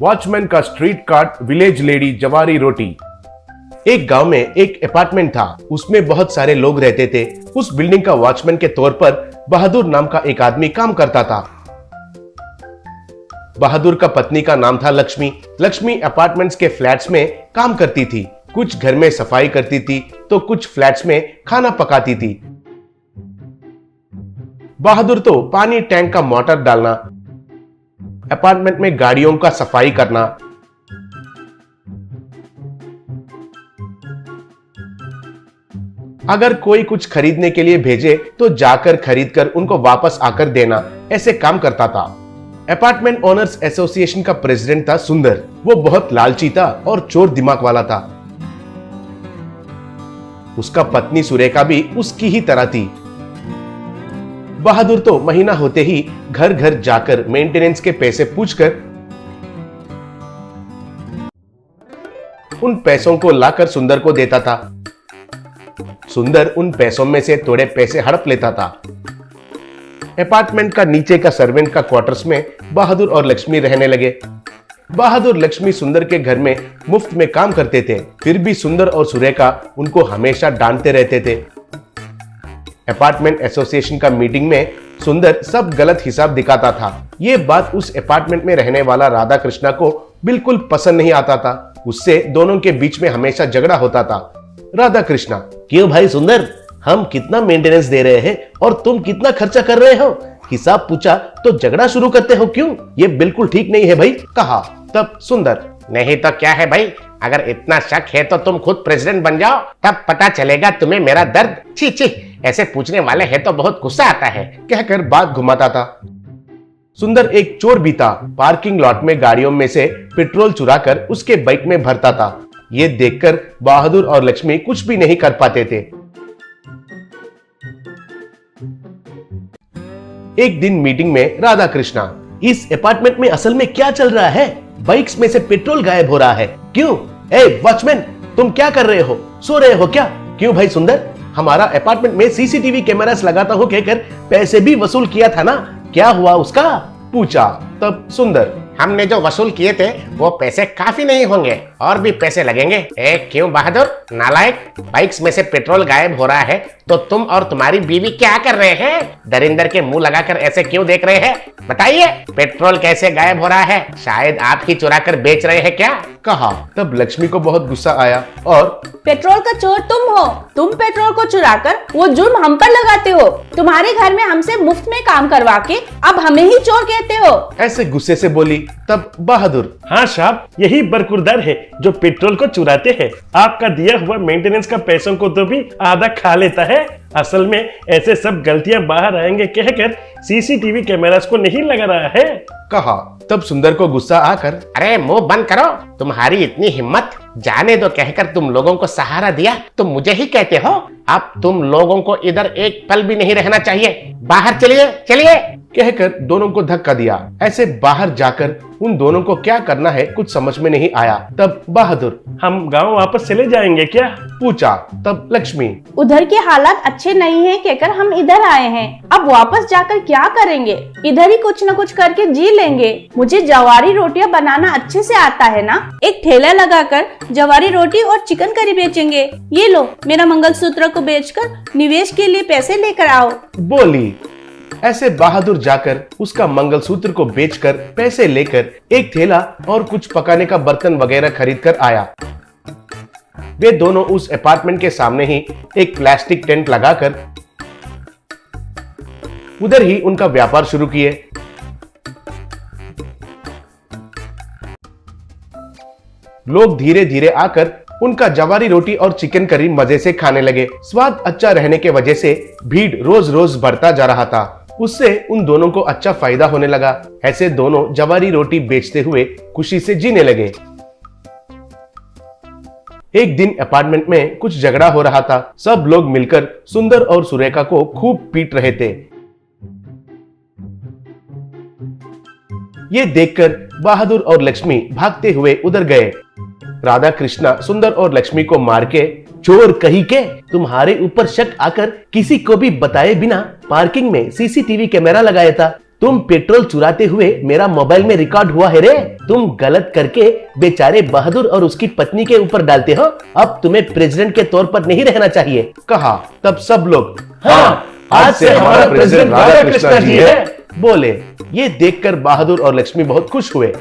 Watchman का street card, village lady, जवारी रोटी। एक गांव में एक अपार्टमेंट था, उसमें बहुत सारे लोग रहते थे। उस बिल्डिंग का वॉचमैन के तौर पर बहादुर नाम का एक आदमी काम करता था। बहादुर का पत्नी का नाम था लक्ष्मी। लक्ष्मी अपार्टमेंट्स के फ्लैट्स में काम करती थी। कुछ घर में सफाई करती थी तो कुछ फ्लैट्स में खाना पकाती थी। बहादुर तो पानी टैंक का मोटर डालना, अपार्टमेंट में गाड़ियों का सफाई करना, अगर कोई कुछ खरीदने के लिए भेजे तो जाकर खरीदकर उनको वापस आकर देना, ऐसे काम करता था। अपार्टमेंट ओनर्स एसोसिएशन का प्रेसिडेंट था सुंदर। वो बहुत लालची था और चोर दिमाग वाला था। उसका पत्नी सुरेखा भी उसकी ही तरह थी। बहादुर तो महीना होते ही घर घर जाकर मेंटेनेंस के पैसे पूछकर उन पैसों को लाकर सुंदर को देता था। सुंदर उन पैसों में से थोड़े पैसे हड़प लेता था। अपार्टमेंट का नीचे का सर्वेंट का क्वार्टर्स में बहादुर और लक्ष्मी रहने लगे। बहादुर लक्ष्मी सुंदर के घर में मुफ्त में काम करते थे, फिर भी सुंदर और सुरेखा उनको हमेशा डांटते रहते थे। अपार्टमेंट एसोसिएशन का मीटिंग में सुंदर सब गलत हिसाब दिखाता था। ये बात उस अपार्टमेंट में रहने वाला राधा कृष्णा को बिल्कुल पसंद नहीं आता था। उससे दोनों के बीच में हमेशा झगड़ा होता था। राधा कृष्णा, क्यों भाई सुंदर, हम कितना मेंटेनेंस दे रहे हैं और तुम कितना खर्चा कर रहे हो? हिसाब पूछा तो झगड़ा शुरू करते हो क्यों? ये बिल्कुल ठीक नहीं है भाई, कहा। तब सुंदर, नहीं तो क्या है भाई, अगर इतना शक है तो तुम खुद प्रेसिडेंट बन जाओ, तब पता चलेगा तुम्हें मेरा दर्द। छी छी, ऐसे पूछने वाले हैं तो बहुत गुस्सा आता है, कहकर बात घुमाता था। सुंदर एक चोर भी था। पार्किंग लॉट में गाड़ियों में से पेट्रोल चुराकर उसके बाइक में भरता था। ये देखकर बहादुर और लक्ष्मी कुछ भी नहीं कर पाते थे। एक दिन मीटिंग में राधा कृष्णा, इस अपार्टमेंट में असल में क्या चल रहा है? बाइक्स में से पेट्रोल गायब हो रहा है। क्यों? ए वॉचमैन, तुम क्या कर रहे हो? सो रहे हो क्या? क्यों भाई सुंदर, हमारा अपार्टमेंट में सीसीटीवी कैमरास लगाता हूं कहकर पैसे भी वसूल किया था ना, क्या हुआ उसका? पूछा। तब सुंदर, हमने जो वसूल किए थे वो पैसे काफी नहीं होंगे, और भी पैसे लगेंगे। क्यों बहादुर नालायक, बाइक्स में से पेट्रोल गायब हो रहा है तो तुम और तुम्हारी बीवी क्या कर रहे हैं? दरिंदर के मुंह लगाकर ऐसे क्यों देख रहे हैं? बताइए, पेट्रोल कैसे गायब हो रहा है? शायद आप ही चुरा कर बेच रहे हैं क्या? कहा। तब लक्ष्मी को बहुत गुस्सा आया और पेट्रोल का चोर तुम हो। तुम पेट्रोल को चुराकर वो जुर्म हम पर लगाते हो। तुम्हारे घर में हमसे मुफ्त में काम करवा के अब हमें ही चोर कहते हो, ऐसे गुस्से से बोली। तब बहादुर, हाँ साहब, यही बरकुरदार है जो पेट्रोल को चुराते हैं। आपका दिया हुआ मेंटेनेंस का पैसों को तो भी आधा खा लेता है। असल में ऐसे सब गलतियां बाहर आएंगे कहकर सीसीटीवी कैमरास को नहीं लगा रहा है, कहा। तब सुंदर को गुस्सा आकर, अरे मुंह बंद करो, तुम्हारी इतनी हिम्मत, जाने दो कहकर तुम लोगों को सहारा दिया तो मुझे ही कहते हो? अब तुम लोगों को इधर एक पल भी नहीं रहना चाहिए, बाहर चलिए चलिए, कहकर दोनों को धक्का दिया। ऐसे बाहर जाकर उन दोनों को क्या करना है कुछ समझ में नहीं आया। तब बहादुर, हम गांव वापस चले जाएंगे क्या? पूछा। तब लक्ष्मी, उधर के हालात अच्छे नहीं हैं कहकर हम इधर आए हैं। अब वापस जाकर क्या करेंगे? इधर ही कुछ न कुछ करके जी लेंगे। मुझे जवारी रोटियां बनाना अच्छे से आता है ना, एक ठेला लगाकर जवारी रोटी और चिकन करी बेचेंगे। ये लो, मेरा मंगलसूत्र को बेचकर निवेश के लिए पैसे लेकर आओ, बोली। ऐसे बहादुर जाकर उसका मंगलसूत्र को बेचकर पैसे लेकर एक थैला और कुछ पकाने का बर्तन वगैरह खरीद कर आया। वे दोनों उस अपार्टमेंट के सामने ही एक प्लास्टिक टेंट लगाकर उधर ही उनका व्यापार शुरू किए। लोग धीरे धीरे आकर उनका जवारी रोटी और चिकन करी मजे से खाने लगे। स्वाद अच्छा रहने के वजह से भीड़ रोज रोज बढ़ता जा रहा था। उससे उन दोनों को अच्छा फायदा होने लगा। ऐसे दोनों जवारी रोटी बेचते हुए खुशी से जीने लगे। एक दिन अपार्टमेंट में कुछ झगड़ा हो रहा था। सब लोग मिलकर सुंदर और सुरेखा को खूब पीट रहे थे। ये देखकर बहादुर और लक्ष्मी भागते हुए उधर गए। राधा कृष्णा सुंदर और लक्ष्मी को मार के, चोर कहीं के, तुम्हारे ऊपर शक आकर किसी को भी बताए बिना पार्किंग में सीसीटीवी कैमरा लगाया था। तुम पेट्रोल चुराते हुए मेरा मोबाइल में रिकॉर्ड हुआ है रे। तुम गलत करके बेचारे बहादुर और उसकी पत्नी के ऊपर डालते हो। अब तुम्हें प्रेसिडेंट के तौर पर नहीं रहना चाहिए। कहा तब सब लोग हाँ, आज से हमारा प्रेसिडेंट राधा कृष्णा जी है बोले। ये देखकर बहादुर और लक्ष्मी बहुत खुश हुए